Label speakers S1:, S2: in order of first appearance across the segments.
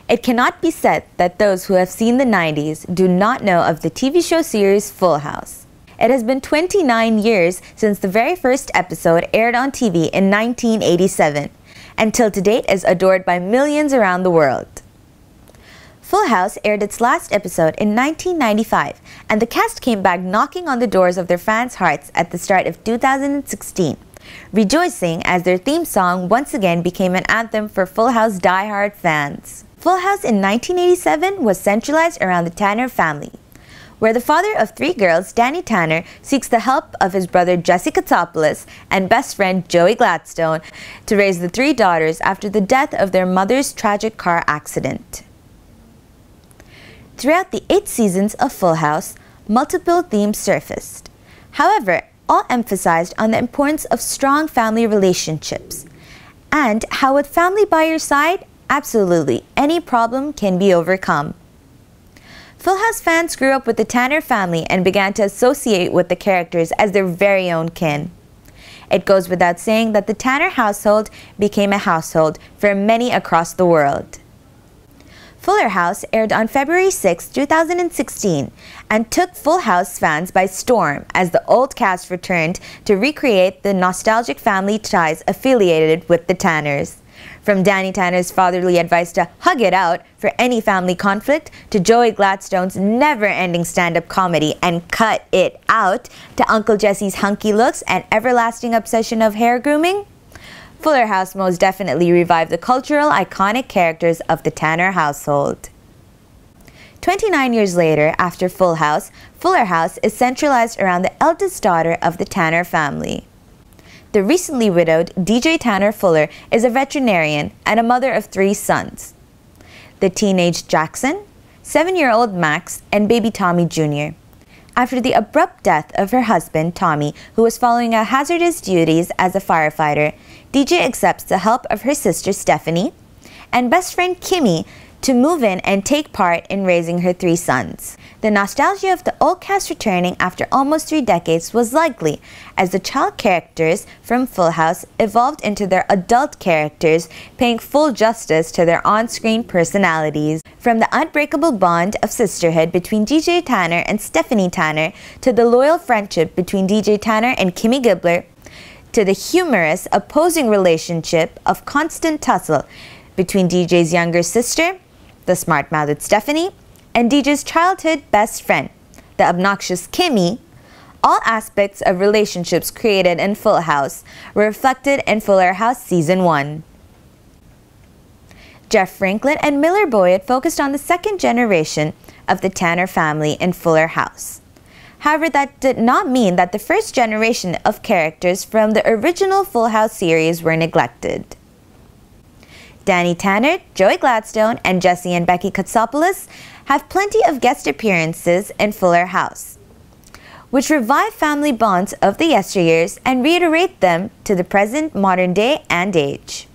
S1: It cannot be said that those who have seen the 90s do not know of the TV show series Full House. It has been 29 years since the very first episode aired on TV in 1987, and till to date is adored by millions around the world. Full House aired its last episode in 1995, and the cast came back knocking on the doors of their fans' hearts at the start of 2016, rejoicing as their theme song once again became an anthem for Full House diehard fans. Full House in 1987 was centralized around the Tanner family, where the father of 3 girls, Danny Tanner, seeks the help of his brother Jesse Katsopoulos and best friend Joey Gladstone to raise the 3 daughters after the death of their mother's tragic car accident. Throughout the 8 seasons of Full House, multiple themes surfaced. However, all emphasized on the importance of strong family relationships and how with family by your side, absolutely any problem can be overcome. Full House fans grew up with the Tanner family and began to associate with the characters as their very own kin. It goes without saying that the Tanner household became a household for many across the world. Fuller House aired on February 6, 2016 and took Full House fans by storm as the old cast returned to recreate the nostalgic family ties affiliated with the Tanners. From Danny Tanner's fatherly advice to hug it out for any family conflict to Joey Gladstone's never-ending stand-up comedy and cut it out to Uncle Jesse's hunky looks and everlasting obsession of hair grooming, Fuller House most definitely revived the cultural iconic characters of the Tanner household. 29 years later, after Full House, Fuller House is centralized around the eldest daughter of the Tanner family. The recently widowed DJ Tanner Fuller is a veterinarian and a mother of 3 sons: the teenage Jackson, 7-year-old Max, and baby Tommy Jr. After the abrupt death of her husband, Tommy, who was following out hazardous duties as a firefighter, DJ accepts the help of her sister Stephanie and best friend Kimmy to move in and take part in raising her 3 sons. The nostalgia of the old cast returning after almost 3 decades was likely, as the child characters from Full House evolved into their adult characters, paying full justice to their on-screen personalities. From the unbreakable bond of sisterhood between DJ Tanner and Stephanie Tanner, to the loyal friendship between DJ Tanner and Kimmy Gibbler, to the humorous opposing relationship of constant tussle between DJ's younger sister, the smart-mouthed Stephanie, and DJ's childhood best friend, the obnoxious Kimmy, all aspects of relationships created in Full House were reflected in Fuller House Season 1. Jeff Franklin and Miller Boyd focused on the second generation of the Tanner family in Fuller House. However, that did not mean that the first generation of characters from the original Full House series were neglected. Danny Tanner, Joey Gladstone, and Jesse and Becky Katsopoulos have plenty of guest appearances in Fuller House, which revive family bonds of the yesteryears and reiterate them to the present modern day and age.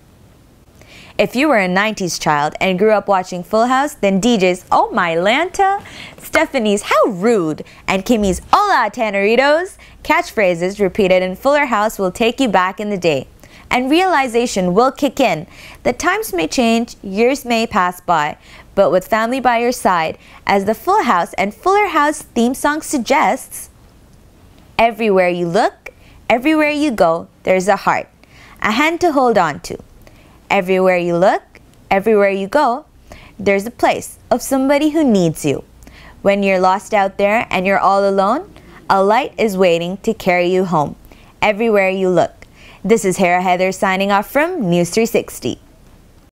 S1: If you were a 90s child and grew up watching Full House, then DJ's "Oh my Lanta," Stephanie's "How rude," and Kimmy's "Hola Tanneritos" catchphrases repeated in Fuller House will take you back in the day. And realization will kick in that times may change, years may pass by, but with family by your side, as the Full House and Fuller House theme song suggests, everywhere you look, everywhere you go, there's a heart, a hand to hold on to. Everywhere you look, everywhere you go, there's a place of somebody who needs you. When you're lost out there and you're all alone, a light is waiting to carry you home. Everywhere you look. This is Hira Hyder signing off from News 360.